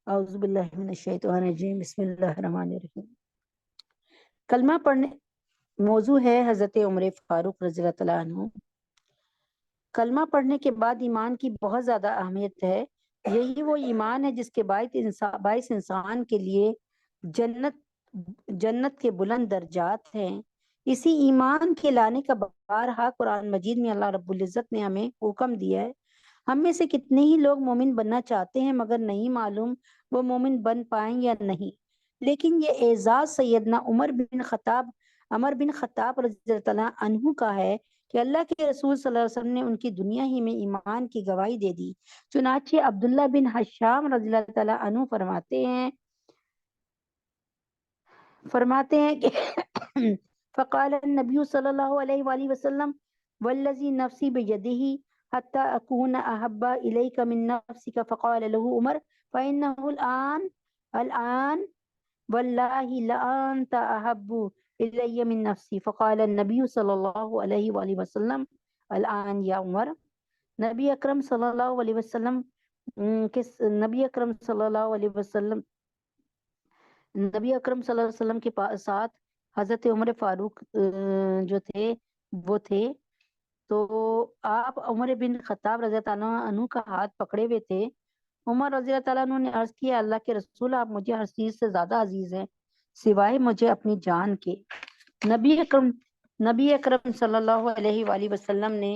اعوذ باللہ من الشیطان الرجیم، بسم اللہ الرحمن الرحیم۔ کلمہ پڑھنے موضوع ہے حضرت عمر فاروق رضی اللہ تعالیٰ عنہ۔ کلمہ پڑھنے کے بعد ایمان کی بہت زیادہ اہمیت ہے۔ یہی وہ ایمان ہے جس کے باعث انسان کے لیے جنت کے بلند درجات ہیں۔ اسی ایمان کے لانے کا بارہا قرآن مجید میں اللہ رب العزت نے ہمیں حکم دیا ہے۔ ہم میں سے کتنے ہی لوگ مومن بننا چاہتے ہیں مگر نہیں معلوم وہ مومن بن پائیں یا نہیں۔ لیکن یہ اعزاز سیدنا عمر بن خطاب رضی اللہ عنہ کا ہے کہ اللہ کے رسول صلی اللہ علیہ وسلم نے ان کی دنیا ہی میں ایمان کی گواہی دے دی۔ چنانچہ عبداللہ بن حشام رضی اللہ تعالیٰ عنہ فرماتے ہیں کہ فقال النبی صلی اللہ علیہ وآلہ وسلم والذی نفسی بیدہ حتی اکون احب الیک من نفسک فقال له عمر فإنه الآن واللہ لأنت احب الی من نفسی فقال النبی صلی اللہ علیہ وآلہ وسلم الآن یا عمر۔ نبی اکرم صلی اللہ علیہ وسلم کے ساتھ حضرت عمر فاروق جو تھے وہ تھے، تو آپ عمر بن خطاب رضی اللہ عنہ کا ہاتھ پکڑے ہوئے تھے۔ عمر رضی اللہ تعالیٰ عنہ نے عرض کیا، اللہ کے رسول آپ مجھے ہر چیز سے زیادہ عزیز ہیں سوائے مجھے اپنی جان کے۔ نبی اکرم صلی اللہ علیہ وآلہ وسلم نے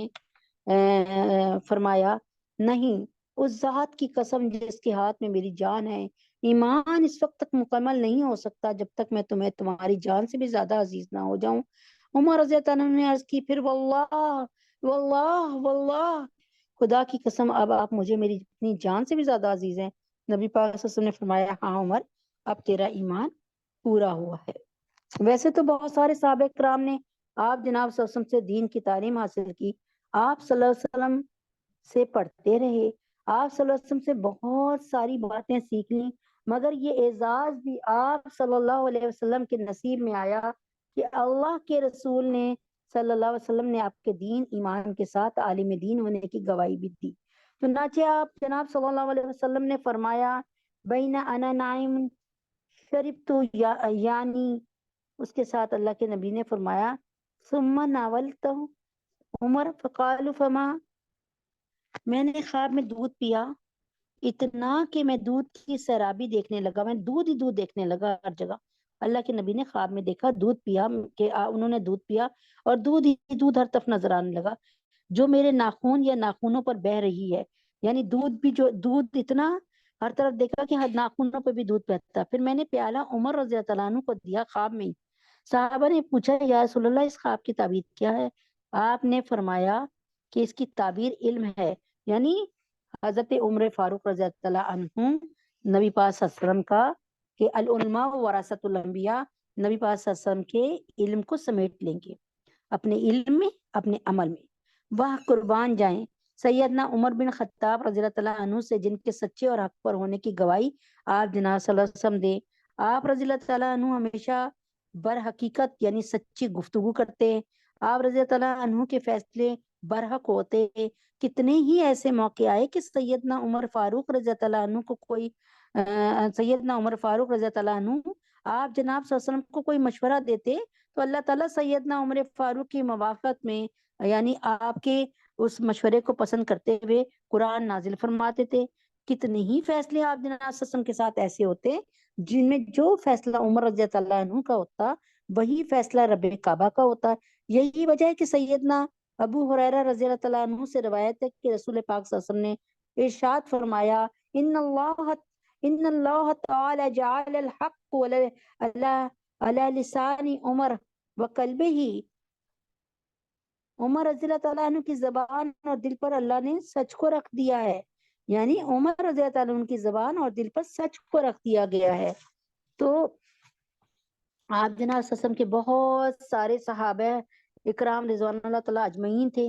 فرمایا، نہیں، اس ذات کی قسم جس کے ہاتھ میں میری جان ہے، ایمان اس وقت تک مکمل نہیں ہو سکتا جب تک میں تمہیں تمہاری جان سے بھی زیادہ عزیز نہ ہو جاؤں۔ عمر رضی اللہ عنہ نے عرض کی، پھر واللہ واللہ واللہ، خدا کی قسم اب آپ مجھے میری اپنی جان سے بھی زیادہ عزیز ہیں۔ نبی پاک صلی اللہ علیہ وسلم نے فرمایا، ہاں عمر، اب تیرا ایمان پورا ہوا ہے۔ ویسے تو بہت سارے صحابہ کرام نے آپ جناب صلی اللہ علیہ وسلم سے دین کی تعلیم حاصل کی، آپ صلی اللہ علیہ وسلم سے پڑھتے رہے، آپ صلی اللہ علیہ وسلم سے بہت ساری باتیں سیکھ لیں، مگر یہ اعزاز بھی آپ صلی اللہ علیہ وسلم کے نصیب میں آیا کہ اللہ کے رسول نے صلی اللہ علیہ وسلم نے آپ کے دین ایمان کے ساتھ عالم دین ہونے کی گواہی بھی دی۔ چنانچہ آپ جناب صلی اللہ علیہ وسلم نے فرمایا، بین انا نائم شربت، یعنی اس کے ساتھ اللہ کے نبی نے فرمایا، ثم ناولت عمر فقال فما، میں نے خواب میں دودھ پیا، اتنا کہ میں دودھ کی سیرابی دیکھنے لگا، میں دودھ ہی دودھ دیکھنے لگا ہر جگہ۔ اللہ کے نبی نے خواب میں دیکھا دودھ پیا، کہ انہوں نے دودھ پیا اور دودھ ہی دودھ ہر طرف نظر آنے لگا، جو میرے ناخون یا ناخونوں پر بہ رہی ہے، یعنی دودھ بھی، جو دودھ اتنا ہر طرف دیکھا کہ ہر ناخونوں پہ بھی دودھ بہتا۔ پھر میں نے پیالہ عمر رضی اللہ عنہ کو دیا خواب میں ہی۔ صحابہ نے پوچھا، یا رسول اللہ اس خواب کی تعبیر کیا ہے؟ آپ نے فرمایا کہ اس کی تعبیر علم ہے، یعنی حضرت عمر فاروق رضی اللہ عنہ نبی پاک صلی اللہ علیہ وسلم کا کہ العلماء ورثۃ الانبیاء، نبی پاک صلی اللہ علیہ وسلم کے علم کو سمیٹ لیں گے اپنے علم میں، اپنے عمل میں۔ وہ قربان جائیں سیدنا عمر بن خطاب رضی اللہ عنہ سے، جن کے سچے اور حق پر ہونے کی گواہی آپ جناب صلی اللہ علیہ وسلم دے۔ آپ رضی اللہ عنہ ہمیشہ برحقیقت یعنی سچی گفتگو کرتے ہیں۔ آپ رضی اللہ عنہ کے فیصلے برحق ہوتے ہیں۔ کتنے ہی ایسے موقع آئے کہ سیدنا عمر فاروق رضی اللہ عنہ آپ جناب صلی اللہ علیہ وسلم کو کوئی مشورہ دیتے تو اللہ تعالیٰ سیدنا عمر فاروق کی موافقت میں، یعنی آپ کے اس مشورے کو پسند کرتے ہوئے قرآن نازل فرماتے تھے۔ کتنے ہی فیصلے آپ جناب صلی اللہ علیہ وسلم کے ساتھ ایسے ہوتے جن میں جو فیصلہ عمر رضی اللہ عنہ کا ہوتا وہی فیصلہ رب کعبہ کا ہوتا۔ یہی وجہ ہے کہ سیدنا ابو ہریرہ رضی اللہ عنہ سے روایت ہے کہ رسول پاک صلی اللہ علیہ وسلم نے ارشاد فرمایا، ان اللہ تعالی جعل الحق علی لسان عمر وقلبہ، عمر رضی اللہ تعالیٰ عنہ کی زبان اور دل پر اللہ نے سچ کو رکھ دیا ہے، یعنی عمر رضی اللہ تعالیٰ عنہ کی زبان اور دل پر سچ کو رکھ دیا گیا ہے۔ تو آپ جناب صلی اللہ علیہ وسلم کے بہت سارے صحابہ اکرام رضوان اللہ تعالیٰ اجمعین تھے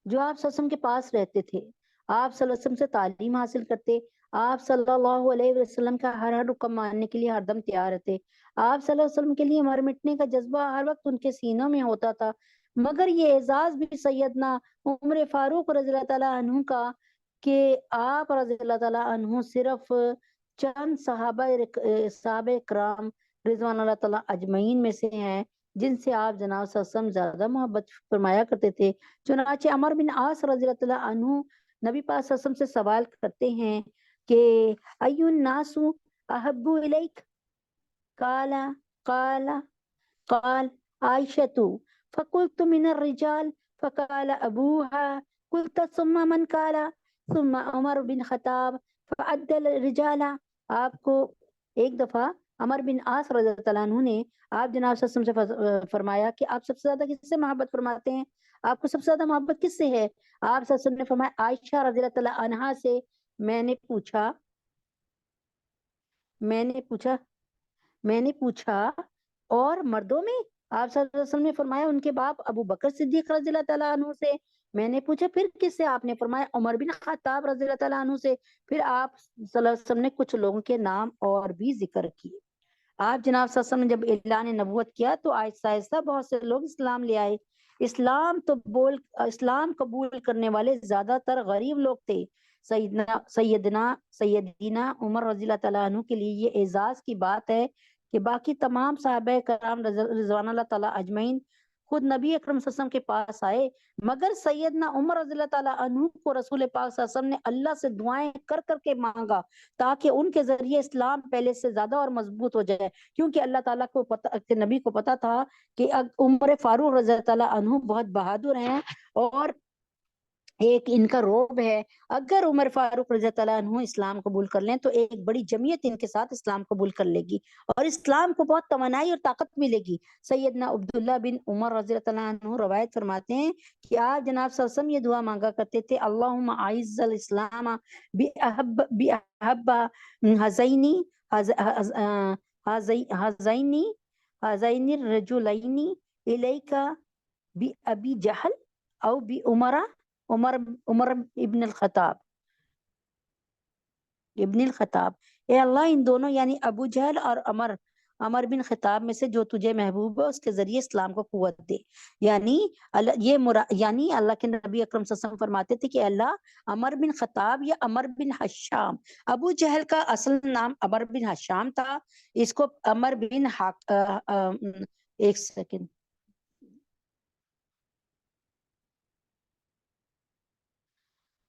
جو آپ صلی اللہ علیہ وسلم کے پاس رہتے تھے، آپ صلی اللہ علیہ وسلم سے تعلیم حاصل کرتے، آپ صلی اللہ علیہ وسلم کا ہر حکم ماننے کے لیے ہر دم تیار رہتے، آپ صلی اللہ علیہ وسلم کے لیے مر مٹنے کا جذبہ ہر وقت ان کے سینوں میں ہوتا تھا۔ مگر یہ اعزاز بھی سیدنا عمر فاروق رضی اللہ تعالیٰ عنہ کا کہ آپ رضی اللہ تعالیٰ عنہ صرف چند صحابہ کرام رضوان اللہ تعالیٰ اجمعین میں سے ہیں جن سے آپ جناب صلی اللہ علیہ وسلم زیادہ محبت فرمایا کرتے تھے۔ چنانچہ عمر بن عاص رضی اللہ تعالیٰ عنہ نبی پاک صلی اللہ علیہ وسلم سے سوال کرتے ہیں کہ ایو الناس احب الیک، قال قال قال عائشة، فقلت من الرجال، فقال أبوها، قلت ثم من قال، ثم عمر بن خطاب فعدل الرجال۔ آپ کو ایک دفعہ عمر بن عاص رضی اللہ تعالیٰ عنہ نے آپ جناب صلی اللہ علیہ وسلم سے فرمایا کہ آپ سب سے زیادہ کس سے محبت فرماتے ہیں، آپ کو سب سے زیادہ محبت کس سے ہے؟ آپ صلی اللہ علیہ وسلم نے فرمایا عائشہ رضی اللہ تعالیٰ عنہا سے۔ میں نے پوچھا اور مردوں میں؟ آپ صلی اللہ علیہ وسلم نے فرمایا ان کے باپ ابو بکر صدیق رضی اللہ تعالیٰ عنہ سے۔ میں نے پوچھا پھر کس سے؟ آپ نے فرمایا عمر بن خطاب رضی اللہ تعالیٰ عنہ سے۔ پھر آپ صلی اللہ علیہ وسلم نے کچھ لوگوں کے نام اور بھی ذکر کیے۔ آپ جناب صلی اللہ علیہ وسلم نے جب اعلان نبوت کیا تو آہستہ آہستہ بہت سے لوگ اسلام لے آئے۔ اسلام قبول کرنے والے زیادہ تر غریب لوگ تھے۔ سیدنا عمر رضی اللہ تعالیٰ عنہ کے لیے یہ اعزاز کی بات ہے کہ باقی تمام صحابہ کرام رضوان اللہ تعالیٰ اجمعین خود نبی اکرم صلی اللہ علیہ وسلم کے پاس آئے، مگر سیدنا عمر رضی اللہ تعالیٰ عنہ کو رسول پاک صلی اللہ علیہ وسلم نے اللہ سے دعائیں کر کر کے مانگا تاکہ ان کے ذریعے اسلام پہلے سے زیادہ اور مضبوط ہو جائے، کیونکہ اللہ تعالیٰ کو نبی کو پتا تھا کہ عمر فاروق رضی اللہ تعالیٰ عنہ بہت بہادر ہیں اور ایک ان کا روب ہے، اگر عمر فاروق رضی اللہ عنہ اسلام قبول کر لیں تو ایک بڑی جمعیت ان کے ساتھ اسلام قبول کر لے گی اور اسلام کو بہت توانائی اور طاقت ملے گی۔ سیدنا عبداللہ بن عمر رضی اللہ عنہ روایت فرماتے ہیں کہ آپ جناب صلی اللہ علیہ وسلم یہ دعا مانگا کرتے تھے، اللہم اعز الاسلام بأحب ہذین الرجلین الیک بأبی جہل او عمر ابن الخطاب، اے اللہ ان دونوں یعنی ابو جہل اور عمر بن خطاب میں سے جو تجھے محبوب ہے اس کے ذریعے اسلام کو قوت دے۔ یعنی اللہ کے نبی اکرم صلی اللہ علیہ وسلم فرماتے تھے کہ اللہ عمر بن خطاب یا عمر بن حشام، ابو جہل کا اصل نام عمر بن حشام تھا، اس کو عمر بن ایک سیکنڈ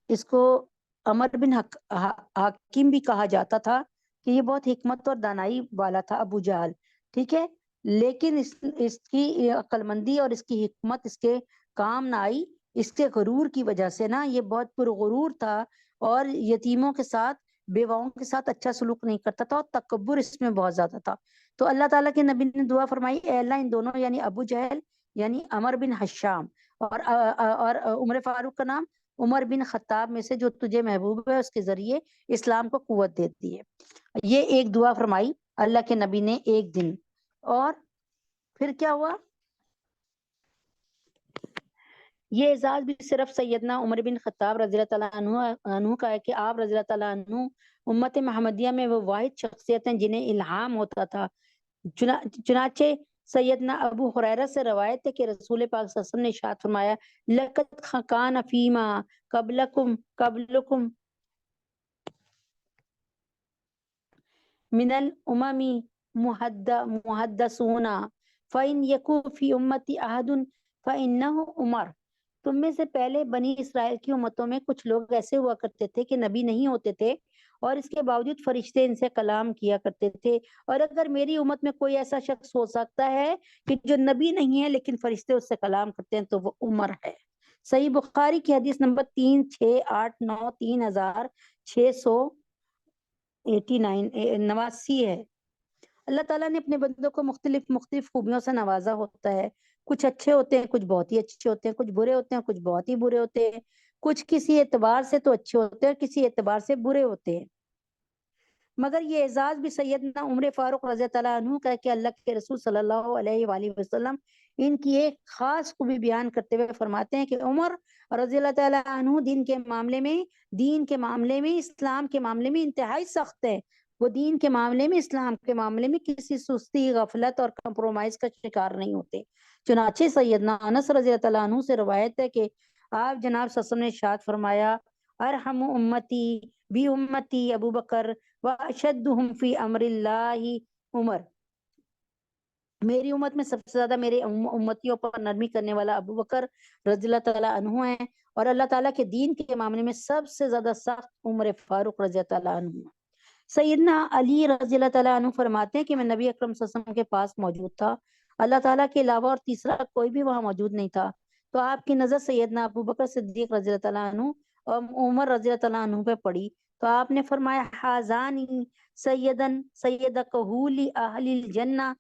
اس کو عمر بن حکیم بھی کہا جاتا تھا کہ یہ بہت حکمت اور دانائی والا تھا ابو جہل، ٹھیک ہے، لیکن اس کی عقل مندی اور اس کی حکمت اس کے کام نہ آئی، اس کے غرور کی وجہ سے نا، یہ بہت پرغرور تھا اور یتیموں کے ساتھ بیواؤں کے ساتھ اچھا سلوک نہیں کرتا تھا اور تکبر اس میں بہت زیادہ تھا۔ تو اللہ تعالیٰ کے نبی نے دعا فرمائی، اے اللہ ان دونوں یعنی ابو جہل یعنی عمر بن حشام اور عمر فاروق کا نام عمر بن خطاب میں سے جو تجھے محبوب ہے اس کے ذریعے اسلام کو قوت دیتی ہے۔ یہ ایک دعا فرمائی اللہ کے نبی نے ایک دن، اور پھر کیا ہوا؟ یہ اعزاز بھی صرف سیدنا عمر بن خطاب رضی اللہ تعالیٰ عنہ کا ہے کہ آپ رضی اللہ تعالیٰ عنہ امت محمدیہ میں وہ واحد شخصیت ہیں جنہیں الہام ہوتا تھا۔ چنانچہ سیدنا ابو ہریرہ سے روایت ہے کہ رسول پاک صلی اللہ علیہ وسلم نے ارشاد فرمایا، لقد کان فیما قبلکم من الامم محدثون فإن یکو فی امتی احد فإنہ عمر۔ تم میں سے پہلے بنی اسرائیل کی امتوں میں کچھ لوگ ایسے ہوا کرتے تھے کہ نبی نہیں ہوتے تھے اور اس کے باوجود فرشتے ان سے کلام کیا کرتے تھے، اور اگر میری امت میں کوئی ایسا شخص ہو سکتا ہے کہ جو نبی نہیں ہے لیکن فرشتے اس سے کلام کرتے ہیں تو وہ عمر ہے۔ صحیح بخاری کی حدیث نمبر 3689 ہے۔ اللہ تعالیٰ نے اپنے بندوں کو مختلف خوبیوں سے نوازا ہوتا ہے، کچھ اچھے ہوتے ہیں، کچھ بہت ہی اچھے ہوتے ہیں، کچھ برے ہوتے ہیں، کچھ بہت ہی برے ہوتے ہیں، کچھ کسی اعتبار سے تو اچھے ہوتے ہیں، کسی اعتبار سے برے ہوتے ہیں۔ مگر یہ اعزاز بھی سیدنا عمر فاروق رضی اللہ عنہ کا ہے کہ اللہ کے رسول صلی اللہ علیہ وآلہ وسلم ان کی ایک خاص خوبی بیان کرتے ہوئے فرماتے ہیں کہ عمر رضی اللہ تعالیٰ عنہ دین کے معاملے میں اسلام کے معاملے میں انتہائی سخت ہے۔ وہ دین کے معاملے میں اسلام کے معاملے میں کسی سستی، غفلت اور کمپرومائز کا شکار نہیں ہوتے۔ چنانچہ سیدنا انس رضی اللہ عنہ سے روایت ہے کہ آپ جناب صلی اللہ علیہ وسلم نے ارشاد فرمایا، ارحم امتی بی امتی ابو بکر واشدہم فی امر اللہ عمر، میری امت میں سب سے زیادہ میرے امتیوں پر نرمی کرنے والا ابو بکر رضی اللہ تعالیٰ عنہ ہیں، اور اللہ تعالیٰ کے دین کے معاملے میں سب سے زیادہ سخت عمر فاروق رضی اللہ تعالیٰ عنہ ہیں۔ سیدنا علی رضی اللہ تعالیٰ عنہ فرماتے ہیں کہ میں نبی اکرم صلی اللہ علیہ وسلم کے پاس موجود تھا، اللہ تعالیٰ کے علاوہ اور تیسرا کوئی بھی وہاں موجود نہیں تھا، تو آپ کی نظر سیدنا ابو بکر صدیق رضی اللہ تعالیٰ عنہ اور عمر رضی اللہ تعالیٰ عنہ پہ پڑی، تو آپ نے فرمایا حاذانی سید کہول اہل الجنہ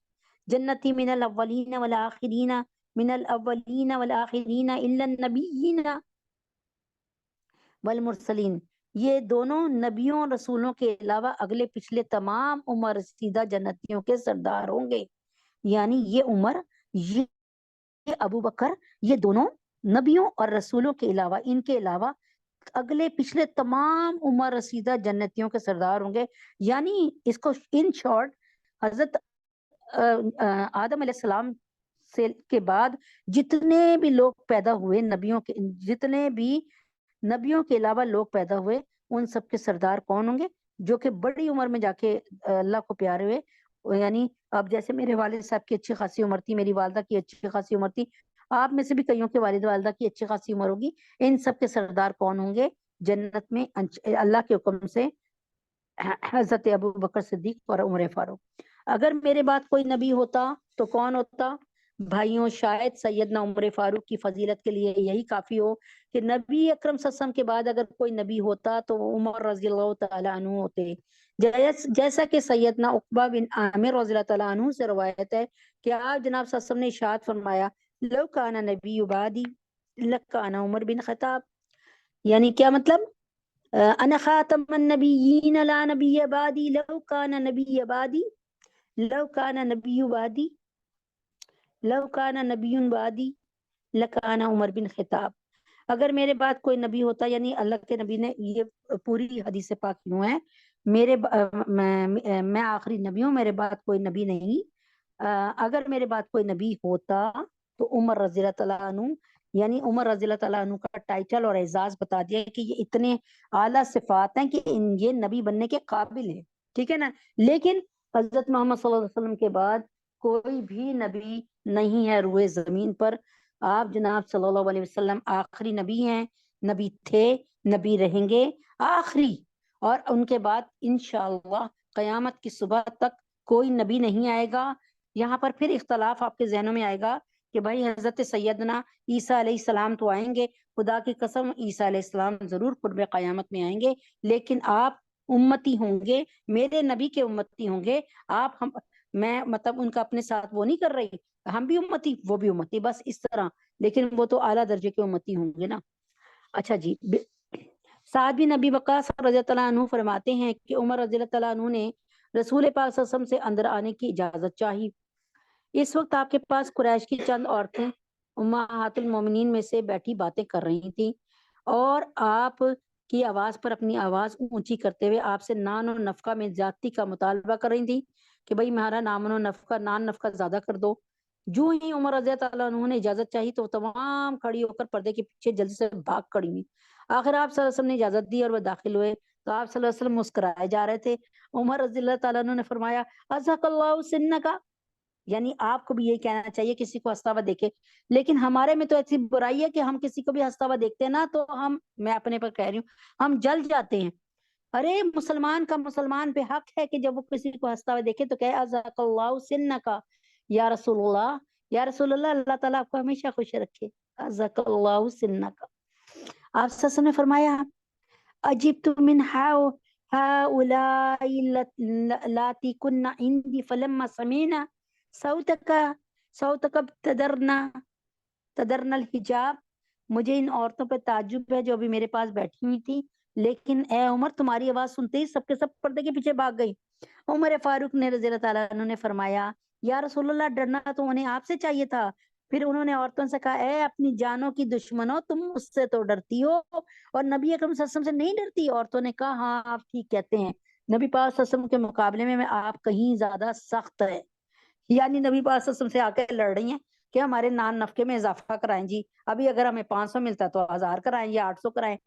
جنتی من الاولین والآخرین من الاولین والآخرین الا النبیین والمرسلین، یہ دونوں نبیوں اور رسولوں کے علاوہ اگلے پچھلے تمام عمر رسیدہ جنتیوں کے سردار ہوں گے۔ یعنی یہ عمر، یہ ابو بکر، یہ دونوں نبیوں اور رسولوں کے علاوہ، ان کے علاوہ اگلے پچھلے تمام عمر رسیدہ جنتیوں کے سردار ہوں گے۔ یعنی اس کو ان شارٹ، حضرت آدم علیہ السلام سے کے بعد جتنے بھی لوگ پیدا ہوئے نبیوں کے، جتنے بھی نبیوں کے علاوہ لوگ پیدا ہوئے، ان سب کے سردار کون ہوں گے؟ جو کہ بڑی عمر میں جا کے اللہ کو پیارے ہوئے۔ یعنی اب جیسے میرے والد صاحب کی اچھی خاصی عمر تھی، میری والدہ کی اچھی خاصی عمر تھی، آپ میں سے بھی کئیوں کے والد والدہ کی اچھی خاصی عمر ہوگی، ان سب کے سردار کون ہوں گے جنت میں اللہ کے حکم سے؟ حضرت ابو بکر صدیق اور عمر فاروق۔ اگر میرے بعد کوئی نبی ہوتا تو کون ہوتا؟ بھائیوں، شاید سیدنا عمر فاروق کی فضیلت کے لیے یہی کافی ہو کہ نبی اکرم صلی اللہ علیہ وسلم کے بعد اگر کوئی نبی ہوتا تو عمر رضی اللہ تعالیٰ عنہ ہوتے، جیسا کہ سیدنا عقبہ بن عامر رضی اللہ تعالیٰ عنہ سے روایت ہے کہ آپ جناب صلی اللہ علیہ وسلم نے ارشاد فرمایا لو کان نبی بعدی لکان عمر بن خطاب، یعنی کیا مطلب؟ انا خاتم النبیین لا نبی بعدی لو کان نبی بعدی لو کان نبی بعدی لو کان نبی بعدی لکان عمر بن خطاب، اگر میرے بعد کوئی نبی ہوتا، یعنی اللہ کے نبی نے یہ پوری حدیث پاک یوں ہے، میں آخری نبی ہوں، میرے بعد کوئی نبی نہیں، اگر میرے بعد کوئی نبی ہوتا تو عمر رضی اللہ تعالیٰ عنہ، یعنی عمر رضی اللہ تعالیٰ عنہ کا ٹائٹل اور اعزاز بتا دیا کہ یہ اتنے اعلیٰ صفات ہیں کہ یہ نبی بننے کے قابل ہے، ٹھیک ہے نا۔ لیکن حضرت محمد صلی اللہ علیہ وسلم کے بعد کوئی بھی نبی نہیں ہے روئے زمین پر، آپ جناب صلی اللہ علیہ وسلم آخری نبی ہیں، نبی تھے، نبی رہیں گے آخری، اور ان کے بعد انشاءاللہ قیامت کی صبح تک کوئی نبی نہیں آئے گا۔ یہاں پر پھر اختلاف آپ کے ذہنوں میں آئے گا کہ بھائی حضرت سیدنا عیسیٰ علیہ السلام تو آئیں گے، خدا کی قسم عیسیٰ علیہ السلام ضرور قرب قیامت میں آئیں گے، لیکن آپ امتی ہوں گے، میرے نبی کے امتی ہوں گے آپ، میں مطلب ان کا اپنے ساتھ وہ نہیں کر رہی، ہم بھی امتی وہ بھی امتی، بس اس طرح، لیکن وہ تو اعلیٰ درجے کے امتی ہوں گے نا۔ اچھا جی، سعد بن ابی وقاص رضی اللہ عنہ فرماتے ہیں کہ عمر رضی اللہ عنہ نے رسول پاک صلی اللہ علیہ وسلم سے اندر آنے کی اجازت چاہی۔ اس وقت آپ کے پاس قریش کی چند عورتیں امہات المومنین میں سے بیٹھی باتیں کر رہی تھیں، اور آپ کی آواز پر اپنی آواز اونچی کرتے ہوئے آپ سے نان و نفقہ میں زیادتی کا مطالبہ کر رہی تھیں کہ بھائی ہمارا نان نفقہ زیادہ کر دو۔ جو ہی عمر رضی اللہ عنہ نے اجازت چاہی تو تمام کھڑی ہو کر پردے کے پیچھے جلدی سے بھاگ کھڑی ہوئی۔ آخر آپ صلی اللہ علیہ وسلم نے اجازت دی اور وہ داخل ہوئے تو آپ صلی اللہ علیہ وسلم مسکرائے جا رہے تھے۔ عمر رضی اللہ تعالیٰ عنہ نے فرمایا ازہق اللہ سنک، یعنی آپ کو بھی یہی کہنا چاہیے کسی کو ہنستا ہوا دیکھے، لیکن ہمارے میں تو ایسی برائی ہے کہ ہم کسی کو بھی ہنستا ہوا دیکھتے ہیں نا تو میں اپنے پر کہہ رہی ہوں، ہم جل جاتے ہیں۔ ارے مسلمان کا مسلمان پہ حق ہے کہ جب وہ کسی کو ہنستا ہوا دیکھے تو کہے ازہق اللہ سنک یا رسول اللہ، یا رسول اللہ، اللہ تعالیٰ آپ کو ہمیشہ خوش رکھے، ازہق اللہ سنک۔ آپ صلی اللہ علیہ وسلم نے فرمایا اجبت من هؤلاء اللاتی كن عندي فلما سمعنا صوتك تدرنا الحجاب، مجھے ان عورتوں پہ تعجب ہے جو ابھی میرے پاس بیٹھی ہوئی تھی، لیکن اے عمر تمہاری آواز سنتے ہی سب کے سب پردے کے پیچھے بھاگ گئی۔ عمر فاروق نے رضی اللہ تعالیٰ عنہ نے فرمایا یا رسول اللہ، ڈرنا تو انہیں آپ سے چاہیے تھا۔ پھر انہوں نے عورتوں سے کہا اے اپنی جانوں کی دشمنوں، تم اس سے تو ڈرتی ہو اور نبی اکرم صلی اللہ علیہ وسلم سے نہیں ڈرتی۔ عورتوں نے کہا ہاں آپ ٹھیک کہتے ہیں، نبی پاک صلی اللہ علیہ وسلم کے مقابلے میں آپ کہیں زیادہ سخت ہے، یعنی نبی پاک صلی اللہ علیہ وسلم سے آ کے لڑ رہی ہیں کہ ہمارے نان نفقے میں اضافہ کرائیں جی، ابھی اگر ہمیں 500 ملتا تو 1000 کرائیں یا 800 کرائیں،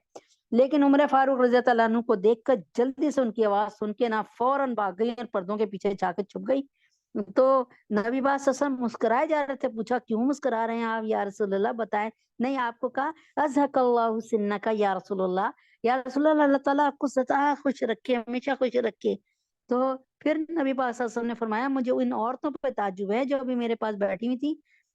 لیکن عمر فاروق رضی اللہ عنہ کو دیکھ کر جلدی سے ان کی آواز سن کے نہ فوراً بھاگ گئی اور پردوں کے پیچھے جا کے چھپ گئی. تو نبی پاک صلی اللہ علیہ وسلم مسکرائے جا رہے تھے. پوچھا کیوں مسکرا رہے ہیں آپ یا رسول اللہ, بتائیں. نہیں, آپ کو کہا ازہک اللہ سنک یا رسول اللہ, یا رسول اللہ, اللہ تعالیٰ آپ کو سدا خوش رکھے, ہمیشہ خوش رکھے. تو پھر نبی پاک صلی اللہ علیہ وسلم نے فرمایا مجھے ان عورتوں پہ تعجب ہے جو ابھی میرے پاس بیٹھی ہوئی تھی,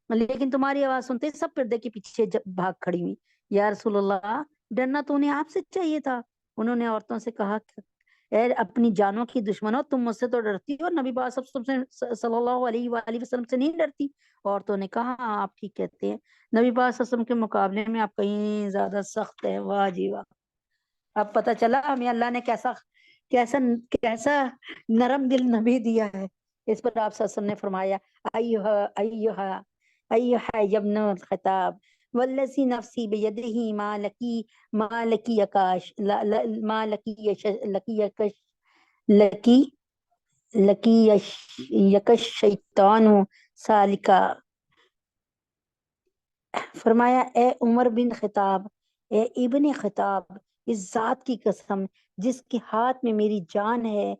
لیکن تمہاری آواز سنتے سب پردے کے پیچھے بھاگ کھڑی ہوئی. یا رسول اللہ, ڈرنا تو انہیں آپ سے چاہیے تھا. انہوں نے عورتوں سے کہا اے اپنی جانوں کی دشمنوں, تم مجھ سے تو ڈرتی ہو, نبی پاک صلی اللہ علیہ وآلہ وسلم سے نہیں ڈرتی. عورتوں نے کہا ہاں آپ ٹھیک کہتے ہیں, نبی پاک صلی اللہ علیہ وسلم کے مقابلے میں آپ کہیں زیادہ سخت ہے. واہ جی واہ. اب پتہ چلا ہمیں اللہ نے کیسا کیسا کیسا نرم دل نبی دیا ہے. اس پر آپ صلی اللہ علیہ وسلم نے فرمایا ایھا ایھا ایھا ابن الخطاب والذی نفسی بیدہ ما لکی یکاش ما لکی لکی لکی یکش شیطان سالکا. فرمایا اے عمر بن خطاب, اے ابن خطاب, اس ذات کی قسم جس کے ہاتھ میں میری جان ہے,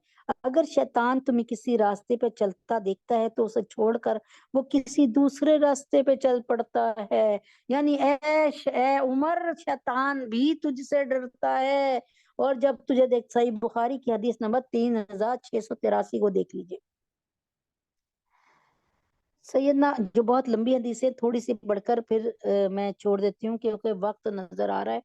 اگر شیطان تمہیں کسی راستے پہ چلتا دیکھتا ہے تو اسے چھوڑ کر وہ کسی دوسرے راستے پہ چل پڑتا ہے. یعنی اے عمر, شیطان بھی تجھ سے ڈرتا ہے. اور جب تجھے دیکھ, صحیح بخاری کی حدیث نمبر 3683 کو دیکھ لیجئے. سیدنا, جو بہت لمبی حدیث ہے, تھوڑی سی بڑھ کر پھر میں چھوڑ دیتی ہوں کیونکہ وقت نظر آ رہا ہے,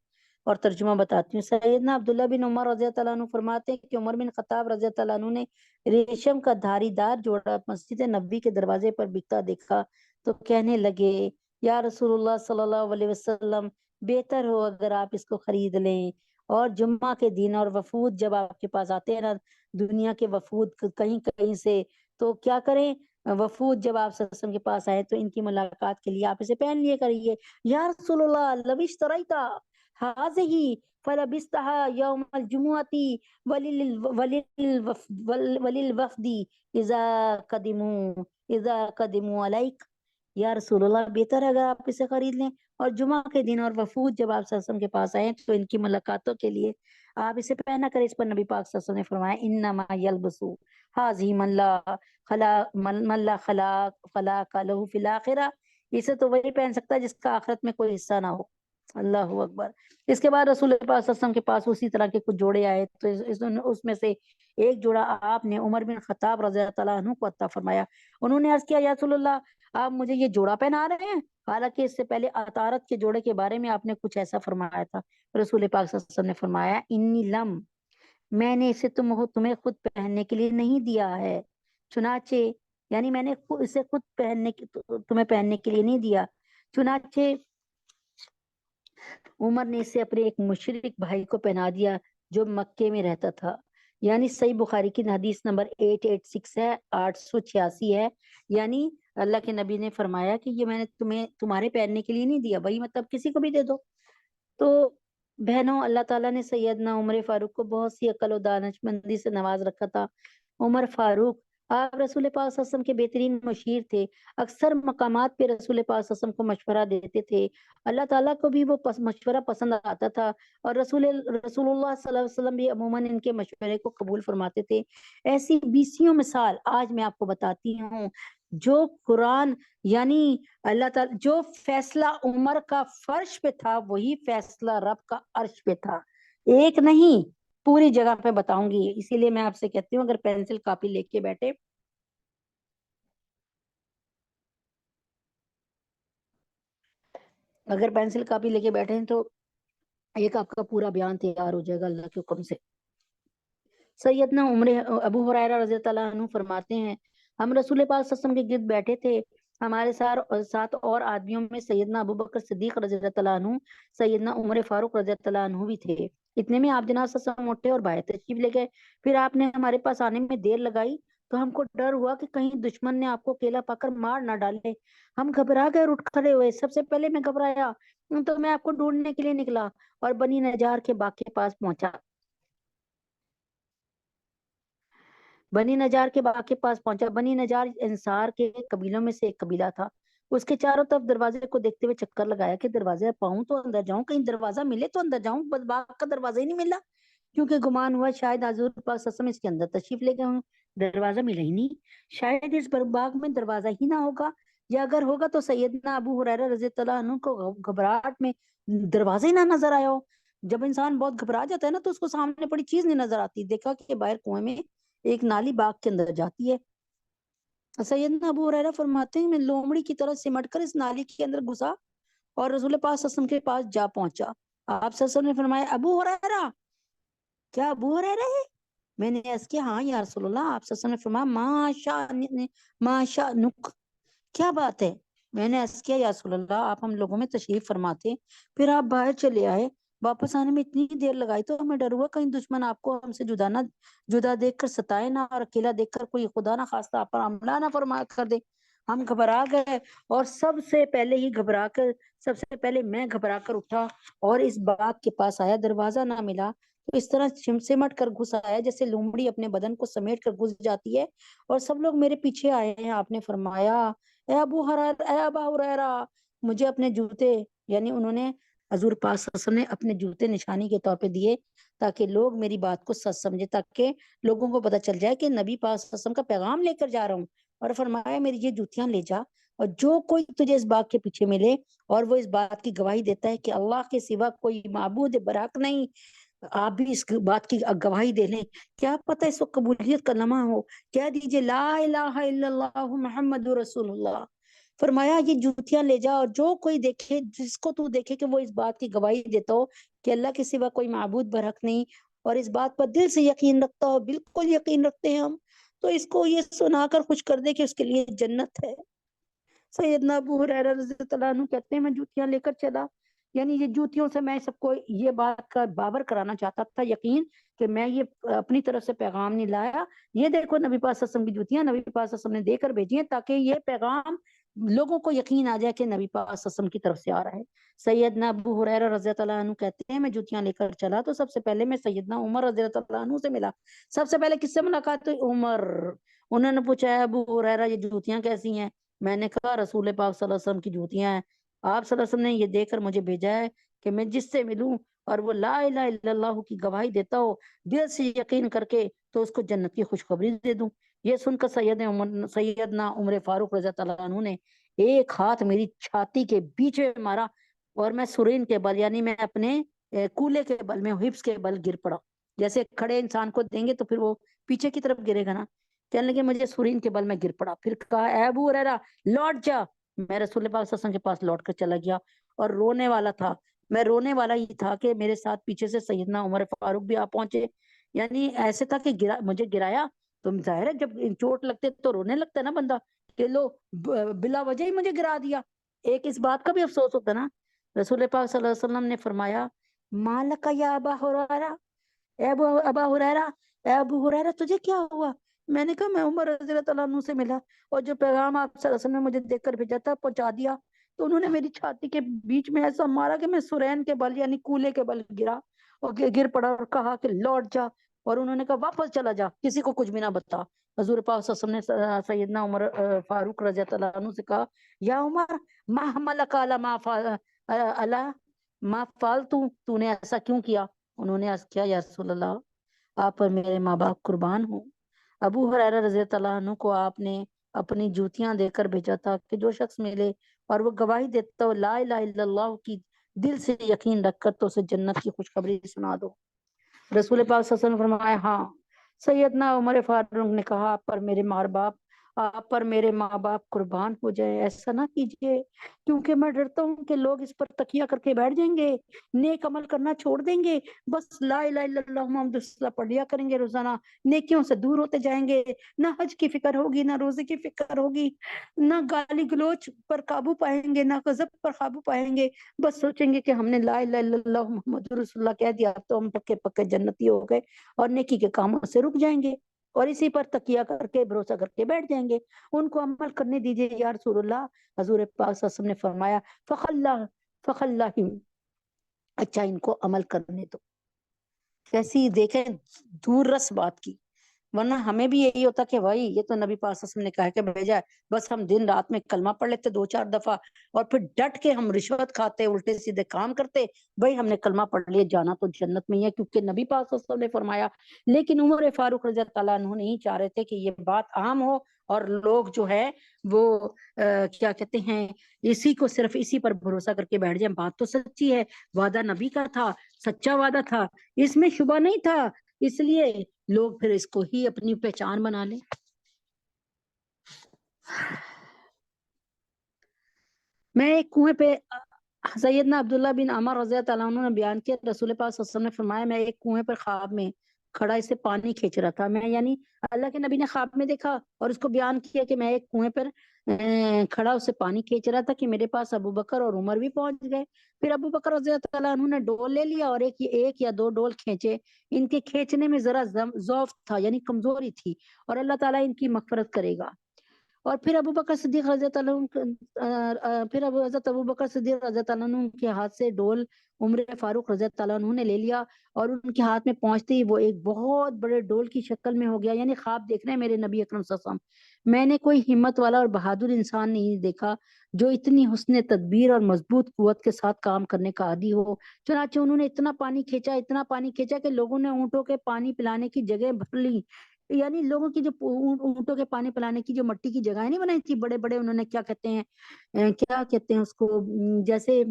اور ترجمہ بتاتی ہوں. سیدنا عبداللہ بن عمر رضی اللہ عنہ فرماتے ہیں کہ عمر بن خطاب رضی اللہ عنہ نے ریشم کا دھاری دار جوڑا مسجد نبوی کے دروازے پر بکتا دیکھا تو کہنے لگے یا رسول اللہ صلی اللہ علیہ وسلم, بہتر ہو اگر آپ اس کو خرید لیں. اور جمعہ کے دن اور وفود جب آپ کے پاس آتے ہیں نا, دنیا کے وفود کہیں کہیں سے, تو کیا کریں, وفود جب آپ صلی اللہ علیہ وسلم کے پاس آئے تو ان کی ملاقات کے لیے آپ اسے پہن لیے کریے. یا رسول اللہ لو اشتریتا هذه فلبستها يوم الجمعة وللوفد اذا قدموا عليك. یا رسول اللہ, بہتر ہے اگر آپ اسے خرید لیں اور جمعہ کے دن اور وفود جب آپ صلی اللہ علیہ وسلم کے پاس آئیں تو ان کی ملاقاتوں کے لیے آپ اسے پہنا کریں. اس پر نبی پاک صلی اللہ علیہ وسلم نے فرمایا انما یلبسو هذه من لا خلاق له فی الاخرہ, اسے تو وہی پہن سکتا ہے جس کا آخرت میں کوئی حصہ نہ ہو. اللہ اکبر. اس کے بعد رسول اللہ صلی اللہ علیہ وسلم کے پاس اسی طرح کے کچھ جوڑے آئے تو اس میں سے ایک جوڑا آپ نے عمر بن خطاب رضی اللہ عنہ کو عطا فرمایا. انہوں نے عرض کیا یا رسول اللہ, آپ مجھے یہ جوڑا پہنا رہے ہیں, حالانکہ اس سے پہلے عطارت کے جوڑے کے بارے میں آپ نے کچھ ایسا فرمایا تھا. رسول پاک صلی اللہ علیہ وسلم نے فرمایا انی لم, میں نے اسے تمہیں خود پہننے کے لیے نہیں دیا ہے, چنانچہ یعنی میں نے اسے خود تمہیں پہننے کے لیے نہیں دیا, چنانچہ عمر نے اسے اپنے ایک مشرک بھائی کو پہنا دیا جو مکے میں رہتا تھا. یعنی صحیح بخاری کی حدیث نمبر 886 ہے, 886 ہے. یعنی اللہ کے نبی نے فرمایا کہ یہ میں نے تمہارے پہننے کے لیے نہیں دیا بھائی, مطلب کسی کو بھی دے دو. تو بہنوں, اللہ تعالیٰ نے سیدنا عمر فاروق کو بہت سی عقل و دانش مندی سے نواز رکھا تھا. عمر فاروق آپ رسول پاک صلی اللہ علیہ وسلم کے بہترین مشیر تھے. اکثر مقامات پہ رسول پاک صلی اللہ علیہ وسلم کو مشورہ دیتے تھے. اللہ تعالیٰ کو بھی وہ مشورہ پسند آتا تھا, اور رسول اللہ صلی اللہ علیہ وسلم بھی عموماً ان کے مشورے کو قبول فرماتے تھے. ایسی بیسیوں مثال آج میں آپ کو بتاتی ہوں. جو قرآن یعنی اللہ تعالیٰ, جو فیصلہ عمر کا فرش پہ تھا وہی فیصلہ رب کا عرش پہ تھا. ایک نہیں, پوری جگہ پہ بتاؤں گی. اسی لیے میں آپ سے کہتی ہوں اگر پینسل کاپی لے کے بیٹھے, اگر پینسل کاپی لے کے بیٹھے ہیں تو ایک آپ کا پورا بیان تیار ہو جائے گا اللہ کے حکم سے. سیدنا ابو ہریرہ رضی اللہ عنہ فرماتے ہیں ہم رسول پاک صلی اللہ علیہ وسلم کے گرد بیٹھے تھے, ہمارے ساتھ اور آدمیوں میں سیدنا ابو بکر صدیق رضی اللہ عنہ, سیدنا عمر فاروق رضی اللہ عنہ بھی تھے. اتنے میں آپ جناب صلی اللہ علیہ وسلم اٹھے اور باہر تشریف لے گئے. پھر آپ نے ہمارے پاس آنے میں دیر لگائی تو ہم کو ڈر ہوا کہ کہیں دشمن نے آپ کو اکیلا پا کر مار نہ ڈالے. ہم گھبرا گئے اور اٹھ کھڑے ہوئے. سب سے پہلے میں گھبرایا تو میں آپ کو ڈھونڈنے کے لیے نکلا اور بنی نجار کے باغ کے پاس پہنچا. بنی نجار کے انصار کے قبیلوں میں سے ایک قبیلہ تھا. اس کے چاروں طرف دروازے کو دیکھتے ہوئے چکر لگایا کہ دروازے پاؤں تو اندر جاؤں، کہیں دروازہ ملے تو اندر جاؤں، بس باغ کا دروازہ ہی نہیں ملا، کیونکہ گمان ہوا شاید حضور پاک صلی اللہ علیہ وسلم اس کے اندر تشریف لے گئے ہوں، دروازہ ملا ہی نہیں، شاید اس باغ میں دروازہ ہی نہ ہوگا، یا اگر ہوگا تو سیدنا ابو ہریرہ رضی اللہ عنہ کو گھبراہٹ میں دروازہ ہی نہ نظر آیا ہو۔ جب انسان بہت گھبرا جاتا ہے نا تو اس کو سامنے بڑی چیز نہیں نظر آتی، دیکھا کہ باہر کنویں میں ایک نالی باغ کے اندر جاتی ہے۔ سیدنا ابو ہریرہ فرماتے ہیں میں لومڑی کی طرح سمٹ کر اس نالی کے اندر گھسا اور رسول پاک صلی اللہ علیہ وسلم کے پاس جا پہنچا۔ آپ صلی اللہ علیہ وسلم نے فرمایا ابو ہریرہ، کیا ابو ہریرہ ہے؟ میں نے عرض کیا ہاں یا رسول اللہ۔ آپ صلی اللہ علیہ وسلم نے فرمایا ما شأنک، کیا بات ہے؟ میں نے عرض کیا یا رسول اللہ آپ ہم لوگوں میں تشریف فرماتے پھر آپ باہر چلے آئے، واپس آنے میں اتنی دیر لگائی تو ہمیں ڈر ہوا کہیں دشمن آپ کو ہم سے جدا دیکھ کر ستائے نہ، اور اکیلا دیکھ کر کوئی خدا نہ خواستہ آپ پر حملہ نہ فرما کر دے۔ ہم گھبرا گئے اور سب سے پہلے میں گھبرا کر اٹھا اور اس باغ کے پاس آیا، دروازہ نہ ملا تو اس طرح سمٹ کر گھس آیا جیسے لومڑی اپنے بدن کو سمیٹ کر گھس جاتی ہے، اور سب لوگ میرے پیچھے آئے ہیں۔ آپ نے فرمایا اے ابا ہریرہ مجھے اپنے جوتے، یعنی انہوں نے حضور پاک صلی اللہ علیہ وسلم نے اپنے جوتے نشانی کے طور پہ دیے تاکہ لوگ میری بات کو سچ سمجھے، تاکہ لوگوں کو پتہ چل جائے کہ نبی پاک صلی اللہ علیہ وسلم کا پیغام لے کر جا رہا ہوں، اور فرمایا میری یہ جوتیاں لے جا، اور جو کوئی تجھے اس باغ کے پیچھے ملے اور وہ اس بات کی گواہی دیتا ہے کہ اللہ کے سوا کوئی معبود برحق نہیں، آپ بھی اس بات کی گواہی دے لیں، کیا پتہ اس وقت قبولیت کا لمحہ ہو، کہہ دیجئے لا الہ الا اللہ محمد رسول اللہ۔ فرمایا یہ جوتیاں لے جا، اور جو کوئی دیکھے، جس کو تو دیکھے کہ وہ اس بات کی گواہی دیتا ہو کہ اللہ کے سوا کوئی معبود برحق نہیں، اور اس بات پر دل سے یقین رکھتا ہو، بالکل یقین رکھتے ہیں ہم، تو اس کو یہ سنا کر خوش کر دے کہ اس کے لیے جنت ہے۔ سیدنا ابو ہریرہ رضی اللہ عنہ کہتے ہیں میں جوتیاں لے کر چلا، یعنی یہ جوتیوں سے میں سب کو یہ بات کا بابر کرانا چاہتا تھا یقین کہ میں یہ اپنی طرف سے پیغام نہیں لایا، یہ دیکھو نبی پاک صلی اللہ علیہ وسلم کی جوتیاں نبی پاک صلی اللہ علیہ وسلم نے دے کر بھیجی ہیں تاکہ یہ پیغام لوگوں کو یقین آ جائے کہ نبی پاک صلی اللہ علیہ وسلم کی طرف سے آ رہا ہے۔ سیدنا ابو ہریرہ رضی اللہ عنہ کہتے ہیں میں جوتیاں لے کر چلا تو سب سے پہلے میں سیدنا عمر رضی اللہ عنہ سے ملا۔ سب سے پہلے کس سے ملاقات ہوئی؟ عمر۔ انہوں نے پوچھا ابو ہریرہ یہ جوتیاں کیسی ہیں؟ میں نے کہا رسول پاک صلی اللہ علیہ وسلم کی جوتیاں ہیں، آپ صلی اللہ علیہ وسلم نے یہ دے کر مجھے بھیجا ہے کہ میں جس سے ملوں اور وہ لا الہ الا اللہ کی گواہی دیتا ہو دل سے یقین کر کے تو اس کو جنت کی خوشخبری دے دوں۔ یہ سن کر سیدنا عمر فاروق رضی اللہ عنہ نے ایک ہاتھ میری چھاتی کے بیچ میں مارا، اور میں سرین کے بل، یعنی میں اپنے کولے کے بل میں، ہپس کے بل گر پڑا، جیسے کھڑے انسان کو دیں گے تو پھر وہ پیچھے کی طرف گرے گا نا، کہنے لگے مجھے سورین کے بل میں گر پڑا، پھر کہا اے ابو ہریرہ لوٹ جا۔ میں رسول پاک صلی اللہ علیہ وسلم کے پاس لوٹ کر چلا گیا اور رونے والا تھا، میں رونے والا ہی تھا کہ میرے ساتھ پیچھے سے سیدنا عمر فاروق بھی آ پہنچے، یعنی ایسے تھا کہ مجھے گرایا تو ظاہر ہے جب چوٹ لگتے تو رونے لگتا ہے نا بندہ کہ لو بلا وجہ ہی مجھے گرا دیا، ایک اس بات کا بھی افسوس ہوتا نا۔ رسول پاک صلی اللہ علیہ وسلم نے فرمایا مالک یا ابا ہریرہ، اے ابا ہریرہ، اے ابو ہریرہ تجھے کیا ہوا؟ میں نے کہا میں عمر رضی اللہ عنہ سے ملا اور جو پیغام آپ صلی اللہ علیہ وسلم نے مجھے دیکھ کر بھیجا تھا پہنچا دیا، تو انہوں نے میری چھاتی کے بیچ میں ایسا مارا کہ میں سرین کے بل یعنی کولے کے بل گرا اور گر پڑا، اور کہا کہ لوٹ جا، اور انہوں نے کہا واپس چلا جا، کسی کو کچھ بھی نہ بتا۔ حضور پاک صلی اللہ علیہ وسلم نے سیدنا عمر فاروق رضی اللہ عنہ سے کہا یا عمر ما حملک علی ما فعلت، تو نے ایسا کیوں کیا؟ انہوں نے عرض کیا یا رسول اللہ آپ پر میرے ماں باپ قربان ہوں، ابو ہریرہ رضی اللہ عنہ کو آپ نے اپنی جوتیاں دے کر بھیجا تھا کہ جو شخص ملے اور وہ گواہی دیتا ہو لا الہ الا اللہ کی دل سے یقین رکھ کر تو اسے جنت کی خوشخبری سنا دو۔ رسول پاک صلی اللہ علیہ وسلم نے فرمایا ہاں۔ سیدنا عمر فاروق نے کہا آپ پر میرے ماں باپ قربان ہو جائے، ایسا نہ کیجیے، کیونکہ میں ڈرتا ہوں کہ لوگ اس پر تکیہ کر کے بیٹھ جائیں گے، نیک عمل کرنا چھوڑ دیں گے، بس لا الہ الا اللہ محمد رسول اللہ پڑھ لیا کریں گے روزانہ، نیکیوں سے دور ہوتے جائیں گے، نہ حج کی فکر ہوگی، نہ روزے کی فکر ہوگی، نہ گالی گلوچ پر قابو پائیں گے، نہ غضب پر قابو پائیں گے، بس سوچیں گے کہ ہم نے لا الہ الا اللہ محمد رسول اللہ کہہ دیا تو ہم پکے پکے جنتی ہو گئے، اور نیکی کے کاموں سے رک جائیں گے اور اسی پر تکیہ کر کے بھروسہ کر کے بیٹھ جائیں گے، ان کو عمل کرنے دیجیے یا رسول اللہ۔ حضور پاک صلی اللہ علیہ وسلم نے فرمایا فخلہم، اچھا ان کو عمل کرنے دو۔ کیسی دیکھیں دور رس بات کی، ورنہ ہمیں بھی یہی ہوتا کہ بھائی یہ تو نبی پاک صلی اللہ علیہ وسلم نے کہا کہ بھیجا ہے، بس ہم دن رات میں کلمہ پڑھ لیتے 2-4 دفعہ اور پھر ڈٹ کے ہم رشوت کھاتے، الٹے سیدھے کام کرتے، بھائی ہم نے کلمہ پڑھ لیا، جانا تو جنت میں ہی ہے کیونکہ نبی پاک صلی اللہ علیہ وسلم نے فرمایا۔ لیکن عمر فاروق رضی اللہ عنہ نہیں چاہ رہے تھے کہ یہ بات عام ہو اور لوگ جو ہے وہ کیا کہتے ہیں اسی کو صرف اسی پر بھروسہ کر کے بیٹھ جائیں۔ بات تو سچی ہے، وعدہ نبی کا تھا، سچا وعدہ تھا، اس میں شبہ نہیں تھا، اس لیے لوگ پھر اس کو ہی اپنی پہچان بنا لیں۔ میں ایک کنویں پہ سیدنا عبداللہ بن عمر رضی اللہ عنہ نے بیان کیا، رسول پاک صلی اللہ علیہ وسلم نے فرمایا میں ایک کنویں پر خواب میں کھڑا اسے پانی کھینچ رہا تھا۔ میں یعنی اللہ کے نبی نے خواب میں دیکھا اور اس کو بیان کیا کہ میں ایک کنویں پر کھڑا اسے پانی کھینچ رہا تھا کہ میرے پاس ابو بکر اور عمر بھی پہنچ گئے۔ پھر ابو بکر رضی اللہ عنہ نے ڈول لے لیا اور ایک یا دو ڈول کھینچے۔ ان کے کھینچنے میں ذرا ضعف تھا یعنی کمزوری تھی اور اللہ تعالیٰ ان کی مغفرت کرے گا۔ اور پھر ابو بکر صدیق رضی اللہ عنہ پھر حضرت ابو بکر صدیق رضی اللہ عنہ کے ہاتھ سے ڈول عمر فاروق رضی اللہ عنہ نے لے لیا اور ان کے ہاتھ میں پہنچتے ہی وہ ایک بہت بڑے ڈول کی شکل میں ہو گیا۔ یعنی خواب دیکھ رہے ہیں میرے نبی اکرم صلی اللہ علیہ وسلم، میں نے کوئی ہمت والا اور بہادر انسان نہیں دیکھا جو اتنی حسن تدبیر اور مضبوط قوت کے ساتھ کام کرنے کا عادی ہو۔ چنانچہ انہوں نے اتنا پانی کھینچا کہ لوگوں نے اونٹوں کے پانی پلانے کی جگہ بھر لی۔ یعنی لوگوں کی جو اونٹوں کے پانی پلانے کی جو مٹی کی جگہیں نہیں بنائی تھی بڑے بڑے، انہوں نے کیا کہتے ہیں اس کو جیسے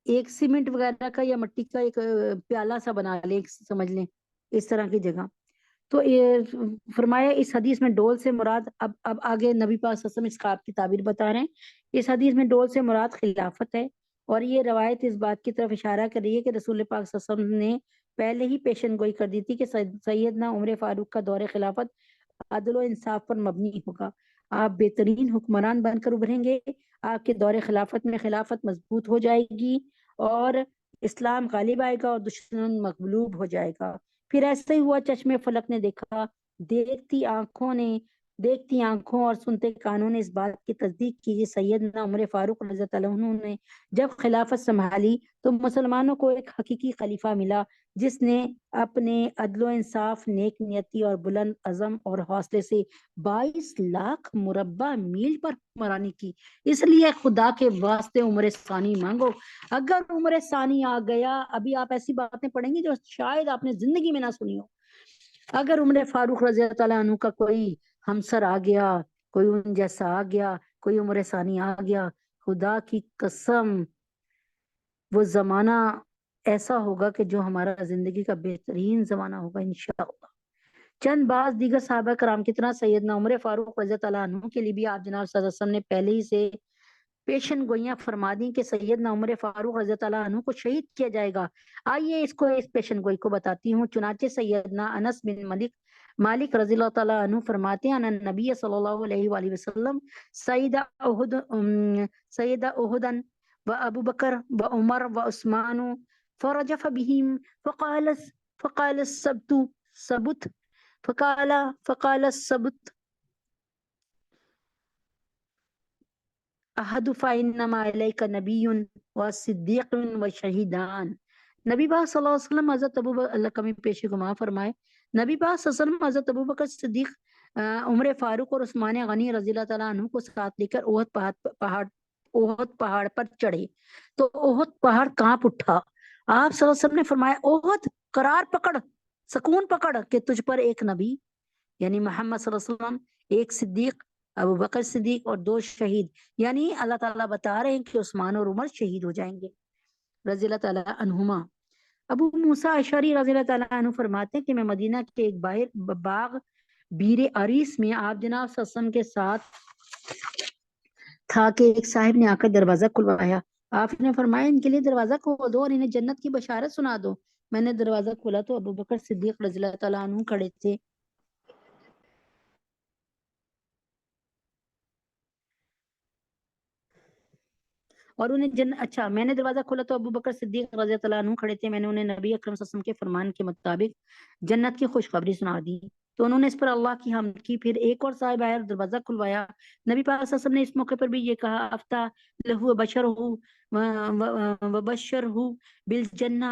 ایک سیمنٹ وغیرہ کا یا مٹی کا ایک پیالہ سا بنا لیں، سمجھ لیں اس طرح کی جگہ۔ تو یہ فرمایا اس حدیث میں ڈول سے مراد اب آگے نبی پاک صلی اللہ علیہ وسلم اس خواب کی تعبیر بتا رہے ہیں۔ اس حدیث میں ڈول سے مراد خلافت ہے اور یہ روایت اس بات کی طرف اشارہ کر رہی ہے کہ رسول پاک صلی اللہ علیہ وسلم نے پہلے ہی پیشن گوئی کر دی تھی کہ سیدنا عمر فاروق کا دور خلافت عدل و انصاف پر مبنی ہوگا۔ آپ بہترین حکمران بن کر ابھریں گے، آپ کے دور خلافت میں خلافت مضبوط ہو جائے گی اور اسلام غالب آئے گا اور دشمن مغلوب ہو جائے گا۔ پھر ایسا ہی ہوا، چشمے فلک نے دیکھا، دیکھتی آنکھوں اور سنتے کانوں نے اس بات کی تصدیق کی کہ سیدنا عمر فاروق رضی اللہ عنہ نے جب خلافت سنبھالی تو مسلمانوں کو ایک حقیقی خلیفہ ملا جس نے اپنے عدل و انصاف، نیک نیتی اور بلند عزم اور حوصلے سے 22 لاکھ مربع میل پر حکمرانی کی۔ اس لیے خدا کے واسطے عمر ثانی مانگو۔ اگر عمر ثانی آ گیا، ابھی آپ ایسی باتیں پڑھیں گی جو شاید آپ نے زندگی میں نہ سنی ہو۔ اگر عمر فاروق رضی اللہ عنہ کا کوئی ہمسر آ گیا، کوئی ان جیسا آ گیا، کوئی عمر ثانی آ گیا، خدا کی قسم وہ زمانہ ایسا ہوگا کہ جو ہمارا زندگی کا بہترین زمانہ ہوگا انشاءاللہ۔ چند بعض دیگر صحابہ کرام کی طرح سیدنا عمر فاروق رضی اللہ عنہ کے لیے بھی آپ جناب صلی اللہ علیہ وسلم نے پہلے ہی سے پیشن گوئیاں فرما دی کہ سیدنا عمر فاروق رضی اللہ عنہ کو شہید کیا جائے گا۔ آئیے اس پیشن گوئی کو بتاتی ہوں۔ چنانچہ سیدنا انس بن مالک رضی اللہ تعالیٰ عنہ فرماتے ہیں ان نبی صلی اللہ علیہ وآلہ وسلم سیدہ احدن و ابو بکر و عمر و عثمان فرجف بهم فقال السبت احد فانما الیک نبی و صدیق و شہیدان۔ نبی پاک صلی اللہ علیہ وسلم حضرت ابو بکر، اللہ کمی پیشی گما فرمائے، نبی پاک صلی اللہ علیہ وسلم حضرت ابو بکر صدیق، عمر فاروق اور عثمان غنی رضی اللہ تعالیٰ عنہ کو ساتھ لے کر احد پہاڑ پر چڑھے تو احد پہاڑ کانپ اٹھا۔ آپ صلی اللہ علیہ وسلم نے فرمایا احد قرار پکڑ، سکون پکڑ کہ تجھ پر ایک نبی یعنی محمد صلی اللہ علیہ وسلم، ایک صدیق ابو بکر صدیق اور 2 شہید، یعنی اللہ تعالیٰ بتا رہے ہیں کہ عثمان اور عمر شہید ہو جائیں گے رضی اللہ تعالیٰ عنہما۔ ابو موسیٰ اشعری رضی اللہ تعالیٰ عنہ فرماتے ہیں کہ میں مدینہ کے ایک باغ بیر عریس میں آپ جناب صلی اللہ علیہ وسلم کے ساتھ تھا کہ ایک صاحب نے آ کر دروازہ کھلوایا۔ آپ نے فرمایا ان کے لیے دروازہ کھول دو اور انہیں جنت کی بشارت سنا دو۔ میں نے دروازہ کھولا تو ابو بکر صدیق رضی اللہ تعالیٰ عنہ کھڑے تھے۔ اور انہیں اچھا میں نے دروازہ کھولا تو ابو بکر صدیق رضی اللہ عنہ کھڑے تھے۔ میں نے انہیں نبی اکرم صلی اللہ علیہ وسلم کے فرمان کے مطابق جنت کی خوشخبری سنا دی تو انہوں نے اس پر اللہ کی حمد کی۔ پھر ایک اور صاحب آیا اور دروازہ کھلوایا۔ نبی پاک صلی اللہ علیہ وسلم نے اس موقع پر بھی یہ کہا افتح لہو بشرہ بالجنہ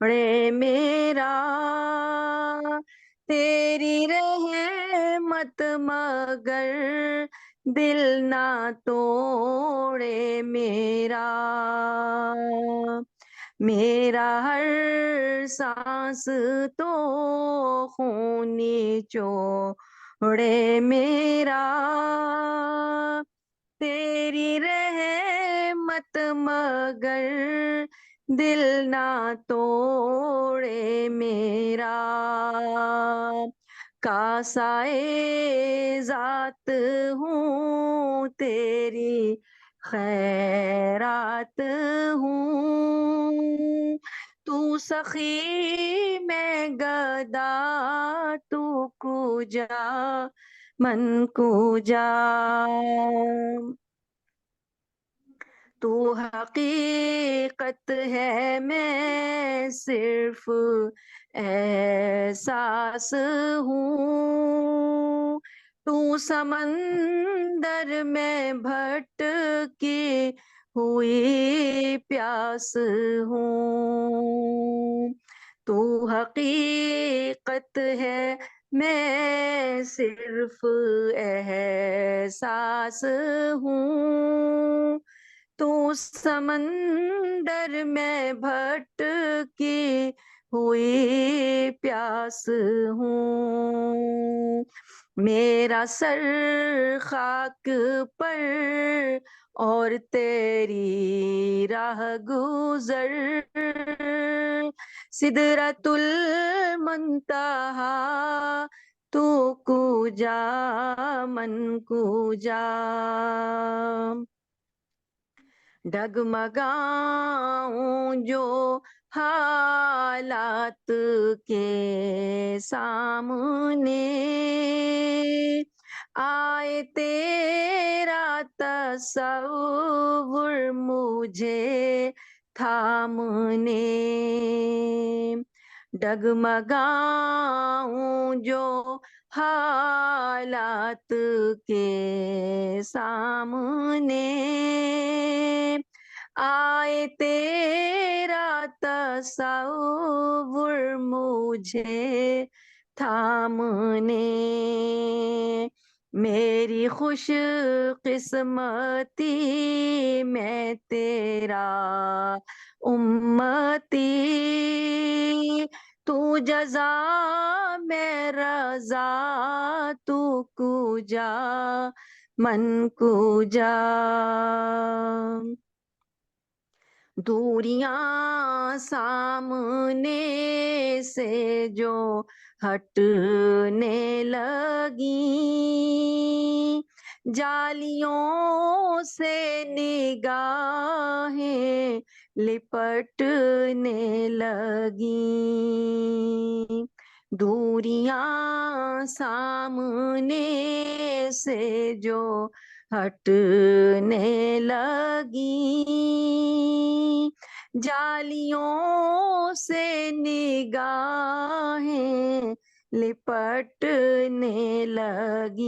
میرا تیری رحمت مگر دل نہ توڑے میرا ہر سانس تو خونی چوڑے میرا تیری رحمت مگر دل نہ توڑے میرا کاسائے ذات ہوں تیری خیرات ہوں تو سخی میں گدا تو کجا من کجا تو حقیقت ہے میں صرف احساس ہوں تو سمندر میں بھٹکی ہوئی پیاس ہوں تو حقیقت ہے میں صرف احساس ہوں تو سمندر میں بھٹکی ہوئی پیاس ہوں میرا سر خاک پر اور تیری راہ گزر سدرۃ المنتہا تو کجا من کجا ڈگمگاؤں جو حالات کے سامنے آئے تیرا تصور مجھے تھامنے ڈگمگاؤں جو حالات کے سامنے آئے تیرا تصور مجھے تھامنے میری خوش قسمتی میں تیرا امتی تو جزا میں رضا تو کجا من کجا دوریاں سامنے سے جو ہٹنے لگیں جالیوں سے نگاہیں لپٹنے لگیں دوریاں سامنے سے جو ہٹنے لگیں جالیوں سے نگاہیں لپٹنے لگیں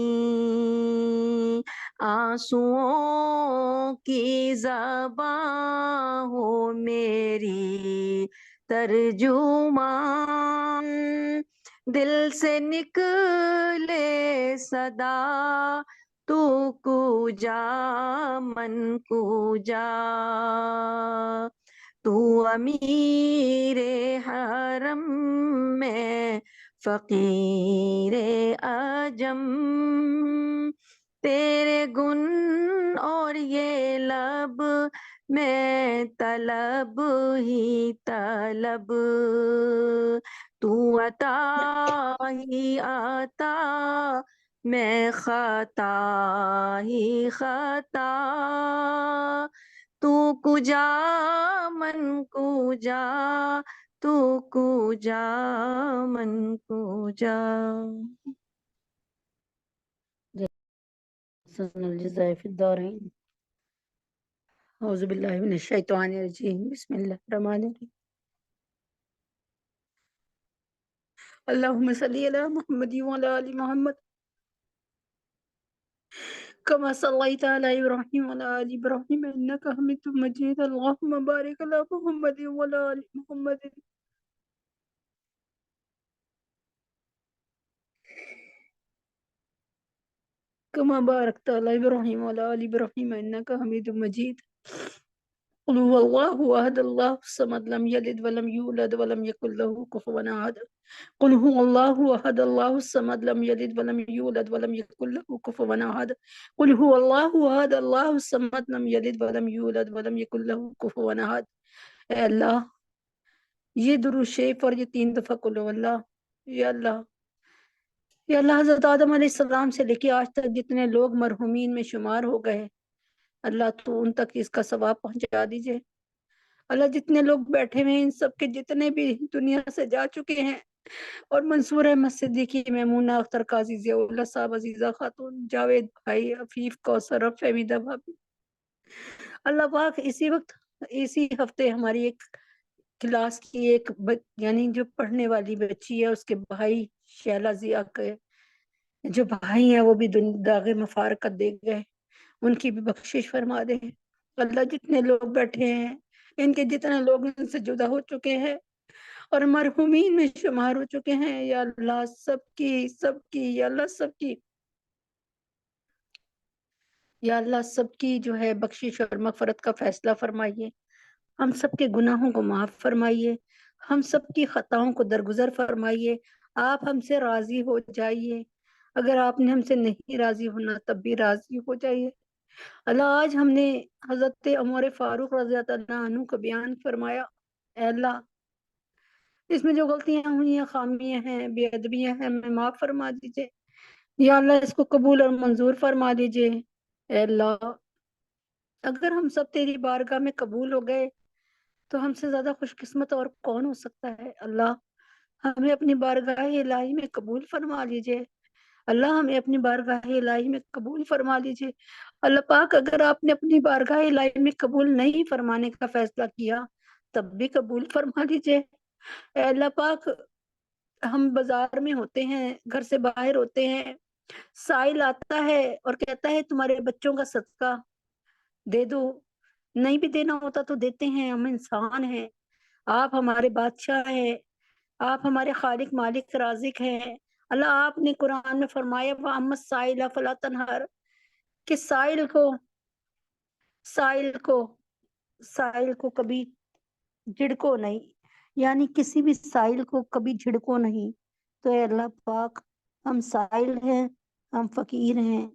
آنسوؤں کی زباں ہو میری ترجمان دل سے نکلے صدا تو کجا من کجا تو امیر حرم میں فقیر عجم تیرے گن اور یہ لب میں طلب ہی طلب تو عطا ہی عطا میں خطا ہی خطا تو کجا من کجا تو کجا من کجا حسن الجزاء فی الدارین اعوذ باللہ من الشیطان الرجیم بسم اللہ الرحمن الرحیم اللہم صلی علی محمد وعلی آل محمد كما صليت على إبراهيم وعلى آل إبراهيم إنك حميد مجيد اللهم بارك على محمد وعلى آل محمد كما باركت على إبراهيم وعلى آل إبراهيم إنك حميد مجيد. قل هو الله أحد الله الصمد لم يلد ولم يولد ولم يكن له كفوا أحد. قل هو الله أحد الله الصمد لم يلد ولم يولد ولم يكن له كفوا أحد. قل هو الله أحد الله الصمد لم يلد ولم يولد ولم يكن له كفوا أحد. اے اللہ یہ درود شریف اور یہ 3 دفعہ قل هو اللہ. یا اللہ، یا اللہ، حضرت آدم علیہ السلام سے لے کے آج تک جتنے لوگ مرحومین میں شمار ہو گئے، اللہ تو ان تک اس کا ثواب پہنچا دیجئے. اللہ جتنے لوگ بیٹھے ہوئے ہیں ان سب کے جتنے بھی دنیا سے جا چکے ہیں، اور منصور احمد صدیقی، میمونہ اختر قاضی، ضیاء اللہ صاحب، عزیزہ خاتون، جاوید بھائی، عفیف، کوثر، فہمیدہ بھابی، اللہ پاک اسی ہفتے ہماری ایک کلاس کی ایک یعنی جو پڑھنے والی بچی ہے اس کے بھائی شیلا ضیاء کے جو بھائی ہیں وہ بھی داغ مفارقت دے گئے، ان کی بھی بخشش فرما دے. اللہ جتنے لوگ بیٹھے ہیں ان کے جتنے لوگ ان سے جدا ہو چکے ہیں اور مرحومین میں شمار ہو چکے ہیں، یا اللہ سب کی یا اللہ سب کی، یا اللہ سب کی جو ہے بخشش اور مغفرت کا فیصلہ فرمائیے. ہم سب کے گناہوں کو معاف فرمائیے، ہم سب کی خطاؤں کو درگزر فرمائیے. آپ ہم سے راضی ہو جائیے، اگر آپ نے ہم سے نہیں راضی ہونا تب بھی راضی ہو جائیے. اللہ آج ہم نے حضرت عمر فاروق رضی اللہ عنہ کو بیان فرمایا، اے اللہ اس میں جو غلطیاں ہوئی ہیں، خامیاں ہیں، بے ادبیاں ہیں، میں معاف فرما دیجئے. یا اللہ اس کو قبول اور منظور فرما دیجئے. اے اللہ اگر ہم سب تیری بارگاہ میں قبول ہو گئے تو ہم سے زیادہ خوش قسمت اور کون ہو سکتا ہے. اللہ ہمیں اپنی بارگاہ الہی میں قبول فرما لیجئے. اللہ ہمیں اپنی بارگاہ الہی میں قبول فرما لیجئے. اللہ پاک اگر آپ نے اپنی بارگاہ الہی میں قبول نہیں فرمانے کا فیصلہ کیا تب بھی قبول فرما لیجئے. اے اللہ پاک ہم بازار میں ہوتے ہیں، گھر سے باہر ہوتے ہیں، سائل آتا ہے اور کہتا ہے تمہارے بچوں کا صدقہ دے دو، نہیں بھی دینا ہوتا تو دیتے ہیں، ہم انسان ہیں. آپ ہمارے بادشاہ ہیں، آپ ہمارے خالق مالک رازق ہیں. اللہ آپ نے قرآن میں فرمایا وَأَمَّا السَّائِلَ فَلَا تَنْهَرْ، کہ سائل کو کبھی جھڑکو نہیں، یعنی کسی بھی سائل کو کبھی جھڑکو نہیں. تو اے اللہ پاک ہم سائل ہیں، ہم فقیر ہیں.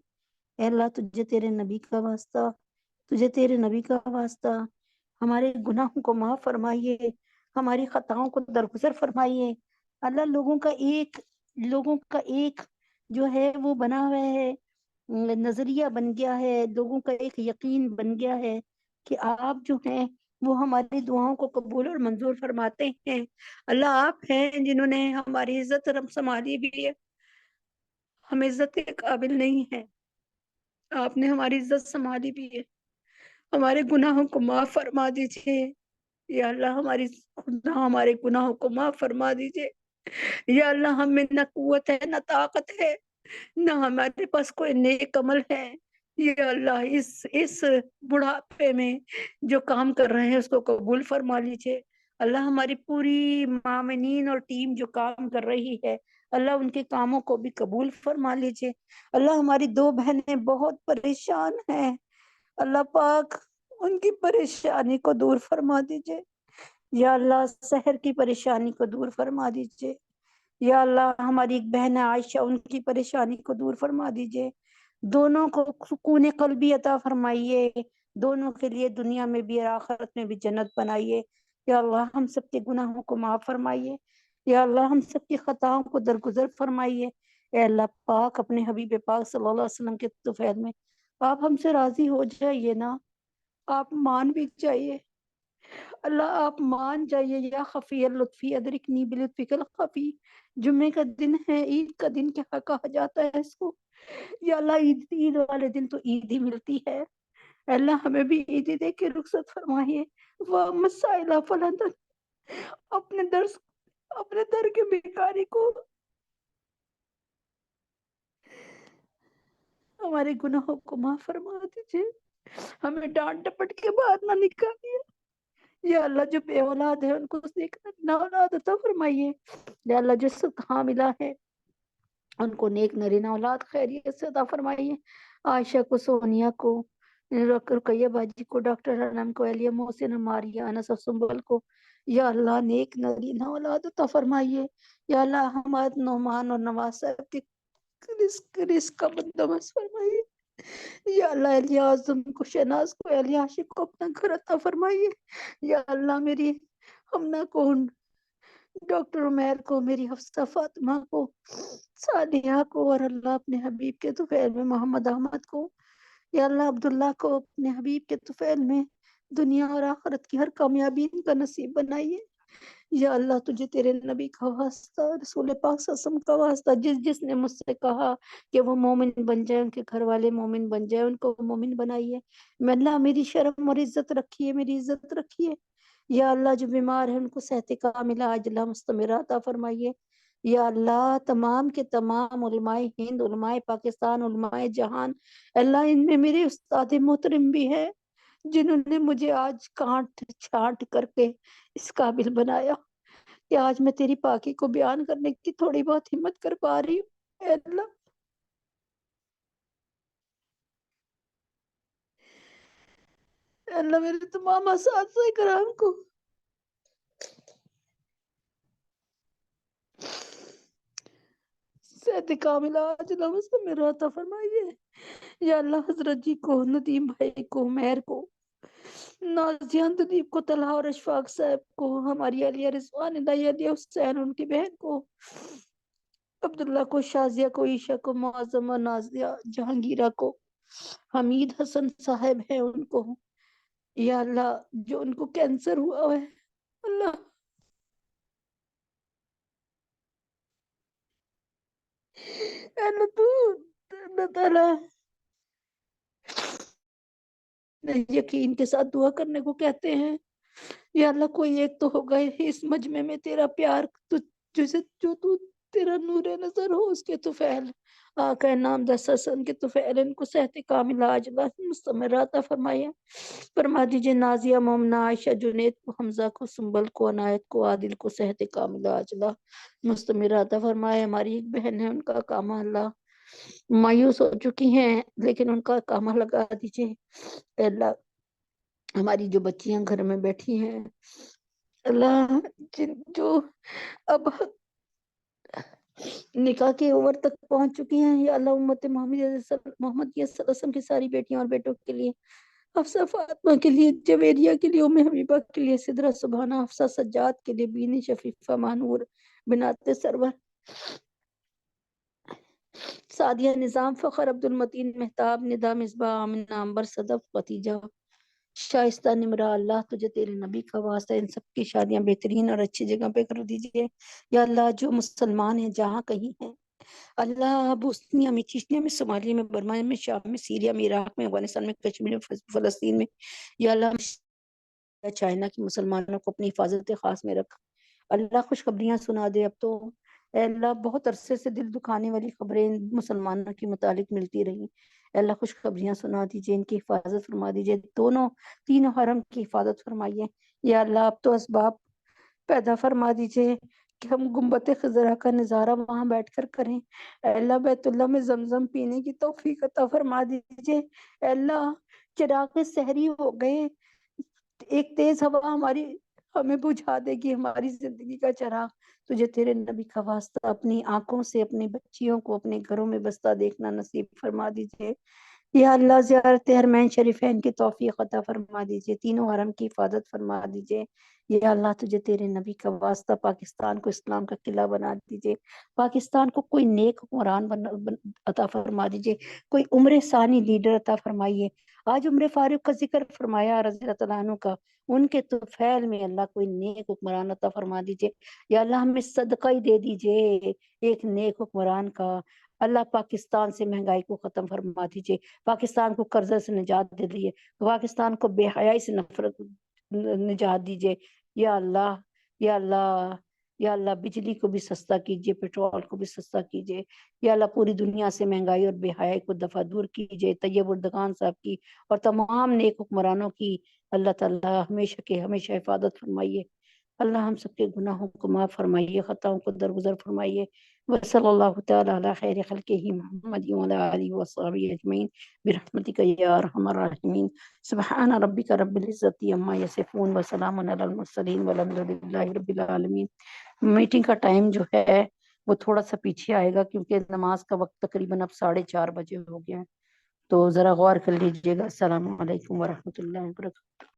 اے اللہ تجھے تیرے نبی کا واسطہ، تجھے تیرے نبی کا واسطہ ہمارے گناہوں کو معاف فرمائیے، ہماری خطاؤں کو درگزر فرمائیے. اللہ لوگوں کا ایک جو ہے وہ بنا ہوا ہے، نظریہ بن گیا ہے، لوگوں کا ایک یقین بن گیا ہے کہ آپ جو ہیں وہ ہماری دعاؤں کو قبول اور منظور فرماتے ہیں. اللہ آپ ہیں جنہوں نے ہماری عزت سنبھالی بھی ہے، ہم عزت کے قابل نہیں ہیں، آپ نے ہماری عزت سنبھالی بھی ہے. ہمارے گناہوں کو معاف فرما دیجئے. یا اللہ ہمارے گناہوں کو معاف فرما دیجئے. یا اللہ ہم میں نہ قوت ہے، نہ طاقت ہے، نہ ہمارے پاس کوئی نیک عمل ہے. یا اللہ اس بڑھاپے میں جو کام کر رہے ہیں اس کو قبول فرما لیجئے. اللہ ہماری پوری معاونین اور ٹیم جو کام کر رہی ہے، اللہ ان کے کاموں کو بھی قبول فرما لیجئے. اللہ ہماری 2 بہنیں بہت پریشان ہیں، اللہ پاک ان کی پریشانی کو دور فرما دیجئے. یا اللہ سحر کی پریشانی کو دور فرما دیجئے. یا اللہ ہماری ایک بہن عائشہ، ان کی پریشانی کو دور فرما دیجئے. دونوں کو سکون قلبی عطا فرمائیے، دونوں کے لیے دنیا میں بھی اور آخرت میں بھی جنت بنائیے. یا اللہ ہم سب کے گناہوں کو معاف فرمائیے. یا اللہ ہم سب کی خطاؤں کو درگزر فرمائیے. اے اللہ پاک اپنے حبیب پاک صلی اللہ علیہ وسلم کے طفیل میں آپ ہم سے راضی ہو جائیے نا، آپ مان بھی جائیے. اللہ آپ مان جائیے. یا خفی اللطفی ادرکنی بلطفک الخفی، جمعے کا دن ہے، عید کا دن کیا کہا جاتا ہے اس کو. یا اللہ عید والے دن تو عید ہی ملتی ہے، اللہ ہمیں بھی عید دے کے رخصت فرمائیے. وہ مسائلہ فلندن، اپنے در کے بیکاری کو، ہمارے گناہوں کو معاف فرما دیجیے، ہمیں ڈانٹ ڈپٹ کے باہر نہ نکالیے. یا اللہ جو بے اولاد ہے ان کو دیکھ کر نہ اولاد عطا فرمائیے. یا اللہ جو حاملہ ہے ان کو نیک نرینہ اولاد خیریت سے عطا فرمائیے، عائشہ کو، سونیا کو، رقیہ باجی کو، ڈاکٹر انم کو، الیہ محسن، ماریہ، انس اور سنبل کو یا اللہ نیک نرینہ اولاد عطا فرمائیے۔ یا اللہ حماد، نعمان اور نواز صاحب کے رزق کا بندوبست فرمائیے۔ یا اللہ الیہ اعظم کو، شہناز کو، الیہ عاشق کو اپنا گھر عطا فرمائیے۔ یا اللہ میری ہمنا کو، ڈاکٹر عمیر کو، میری حفصہ فاطمہ کو، صالحہ کو، اور اللہ اپنے حبیب کے طفیل میں محمد احمد کو، یا اللہ عبداللہ کو اپنے حبیب کے طفیل میں دنیا اور آخرت کی ہر کامیابی کا نصیب بنائیے۔ یا اللہ تجھے تیرے نبی کا واسطہ، رسول پاک صلی اللہ علیہ وسلم کا واسطہ، جس نے مجھ سے کہا کہ وہ مومن بن جائے، ان کے گھر والے مومن بن جائے، ان کو مومن بنائیے۔ میں اللہ میری شرم اور عزت رکھیے، میری عزت رکھیے۔ یا اللہ جو بیمار ہیں ان کو صحت کاملہ عاجلہ مستمرہ عطا فرمائیے۔ یا اللہ تمام کے تمام علماء ہند، علماء پاکستان، علماء جہان، اللہ ان میں میرے استاد محترم بھی ہے جنہوں نے مجھے آج کانٹ چھانٹ کر کے اس قابل بنایا کہ آج میں تیری پاکی کو بیان کرنے کی تھوڑی بہت ہمت کر پا رہی ہوں۔ اے اللہ اے اللہ میرے تمام اساتذہ کرام کو صحت کاملہ عاجلہ مستمرہ عطا فرمائیے۔ یا اللہ حضرت جی کو، ندیم بھائی کو، مہر کو، نازیان تدیب کو، طلحہ اور اشفاق صاحب کو، ہماری علیہ رضوان، علیہ حسین، ان کی بہن کو، عبداللہ کو، شازیہ کو، عیشہ کو، معظمہ، نازیہ، جہانگیرہ کو، حمید حسن صاحب ہیں ان کو، یا اللہ جو ان کو کینسر ہوا ہے، اللہ اللہ تو اللہ تعالیٰ یقین کے ساتھ دعا کرنے کو کہتے ہیں۔ یا اللہ کوئی ایک تو ہوگا اس مجمع میں تیرا پیار، جسے جو تو تیرا نور نظر ہو اس کے طفیل آقا نام دسن کے طفیل، ان کو صحت کاملہ عاجلہ مستمرہ عطا فرمائیے۔ فرما دیجئے نازیہ، مومنہ، عائشہ، جنید کو، حمزہ کو، سنبل کو، عنایت کو، عادل کو صحت کاملہ عاجلہ مستمرہ عطا فرمائے۔ ہماری ایک بہن ہے، ان کا کامہ اللہ مایوس ہو چکی ہیں، لیکن ان کا کامہ لگا دیجئے۔ اے اللہ ہماری جو بچیاں گھر میں بیٹھی ہیں، اللہ جو اب نکاح کی عمر تک پہنچ چکی ہیں، یا اللہ امت محمد صلی اللہ علیہ وسلم کی ساری بیٹیاں اور بیٹوں کے لیے، حفصہ فاطمہ کے لیے، جویریہ کے لیے، ام حبیبہ کے لیے، سدرہ سبحانہ، حفصہ سجاد کے لیے، بینی شفیفہ، مانور بنات سرور، سعدیہ نظام، فخر، عبد المتین مہتاب، ندا مصباح، آمنہ، عنبر، صدف، ختیجہ، شائستہ، نمرہ، اللہ تجھے تیرے نبی کا واسطہ ان سب کی شادیاں بہترین اور اچھی جگہ پہ کر دیجئے۔ یا اللہ جو مسلمان ہیں جہاں کہیں ہیں، اللہ بوسنیا میں، چیچنیا میں، صومالیہ میں، برما میں، شام میں، سیریا میں، عراق میں، افغانستان میں، کشمیر میں، فلسطین میں، یا اللہ چائنا کے مسلمانوں کو اپنی حفاظت خاص میں رکھ۔ اللہ خوشخبریاں سنا دے اب تو، اے اللہ بہت عرصے سے دل دکھانے والی خبریں مسلمانوں کے متعلق ملتی رہی، اے اللہ خوشخبریاں سنا دیجئے، ان کی حفاظت فرما دیجئے، تینوں حرم کی حفاظت فرمائیے۔ یا اللہ اب تو اسباب پیدا فرما دیجئے کہ ہم گنبد خضرا کا نظارہ وہاں بیٹھ کر کریں۔ اے اللہ بیت اللہ میں زمزم پینے کی توفیق عطا فرما دیجئے۔ اے اللہ چراغ سحری ہو گئے، ایک تیز ہوا ہمیں بجھا دے گی ہماری زندگی کا چراغ۔ تجھے تیرے نبی کا واسطہ اپنی آنکھوں سے اپنی بچیوں کو اپنے گھروں میں بستا دیکھنا نصیب فرما دیجئے۔ یا اللہ زیارت حرمین شریفین کی توفیق عطا فرما دیجئے، تینوں حرم کی حفاظت فرما دیجئے۔ یا اللہ تجھے تیرے نبی کا واسطہ پاکستان کو اسلام کا قلعہ بنا دیجئے، پاکستان کو کوئی نیک حکمران عطا فرما دیجئے، کوئی عمر ثانی لیڈر عطا فرمائیے۔ آج عمر فاروق کا ذکر فرمایا رضی اللہ عنہ کا، ان کے طفیل میں اللہ کوئی نیک حکمران عطا فرما دیجئے۔ یا اللہ ہمیں صدقہ ہی دے دیجئے ایک نیک حکمران کا۔ اللہ پاکستان سے مہنگائی کو ختم فرما دیجئے، پاکستان کو قرضہ سے نجات دے دیجئے، پاکستان کو بے حیائی سے نفرت نجات دیجئے۔ یا اللہ یا اللہ یا اللہ بجلی کو بھی سستا کیجئے، پیٹرول کو بھی سستا کیجئے۔ یا اللہ پوری دنیا سے مہنگائی اور بے حیائی کو دفع دور کیجئے۔ طیب اردگان صاحب کی اور تمام نیک حکمرانوں کی اللہ تعالیٰ ہمیشہ کے ہمیشہ حفاظت فرمائیے۔ اللہ ہم سب کے گناہوں کو معاف فرمائیے، خطاؤں کو درگزر فرمائیے۔ وصلی تعالی علی خیر خلقہ محمد وعلی آلہ وصحبہ اجمعین برحمتک یا ارحم الراحمین۔ سبحان ربک رب العزت عما یصفون وسلام علی المرسلین والحمد للہ رب العالمین۔ میٹنگ کا ٹائم جو ہے وہ تھوڑا سا پیچھے آئے گا کیونکہ نماز کا وقت تقریباً اب 4:30 بجے ہو گیا ہے، تو ذرا غور کر لیجیے گا۔ السلام علیکم ورحمۃ اللہ وبرکاتہ۔